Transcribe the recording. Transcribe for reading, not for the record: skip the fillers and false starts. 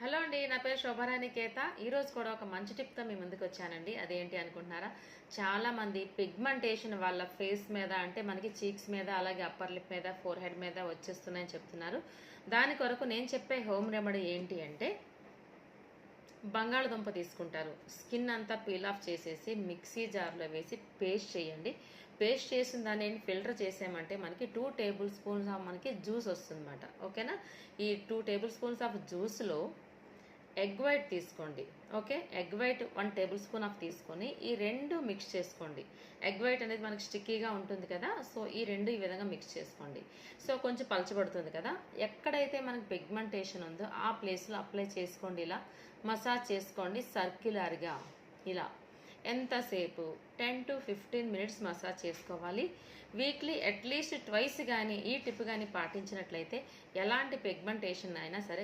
Hello అండి, నా పేరు శోభారాణి కేత. ఈరోజు కూడా ఒక మంచి టిప్తో మీ ముందుకు వచ్చానండి. అదేంటి అనుకుంటున్నారా? చాలా మంది పిగ్మెంటేషన్ వాళ్ళ ఫేస్ మీద, అంటే మనకి చీక్స్ మీద, అలాగే అప్పర్ లిప్ మీద, ఫోర్ హెడ్ మీద వచ్చేస్తున్నాయని చెప్తున్నారు. దాని కొరకు నేను చెప్పే హోమ్ రెమెడీ ఏంటి అంటే, బంగాళదుంప తీసుకుంటారు, స్కిన్ అంతా పీల్ ఆఫ్ చేసేసి మిక్సీ జార్లో వేసి పేస్ట్ చేయండి. పేస్ట్ చేసిన దాన్ని ఫిల్టర్ చేసామంటే మనకి 2 టేబుల్ స్పూన్స్ ఆఫ్ మనకి జ్యూస్ వస్తుందన్నమాట. ఓకేనా? ఈ 2 టేబుల్ స్పూన్స్ ఆఫ్ జ్యూస్లో ఎగ్ వైట్ తీసుకోండి. Okay, egg white 1 tablespoon of తీసుకొని ఈ రెండు మిక్స్ చేసుకోండి. ఎగ్ వైట్ అనేది మనకి స్టిక్కీగా ఉంటుంది కదా, సో ఈ రెండు ఈ విధంగా మిక్స్ చేసుకోండి. సో కొంచెం పలచబడుతుంది కదా, ఎక్కడైతే మనకి పిగ్మెంటేషన్ ఉందో ఆ ప్లేస్లో అప్లై చేసుకోండి. ఇలా మసాజ్ చేసుకోండి సర్క్యులర్గా. ఇలా ఎంతసేపు 10 to 15 మినిట్స్ మసాజ్ చేసుకోవాలి. వీక్లీ అట్లీస్ట్ ట్వైస్ కానీ ఈ టిప్ కానీ పాటించినట్లయితే ఎలాంటి పిగ్మెంటేషన్ అయినా సరే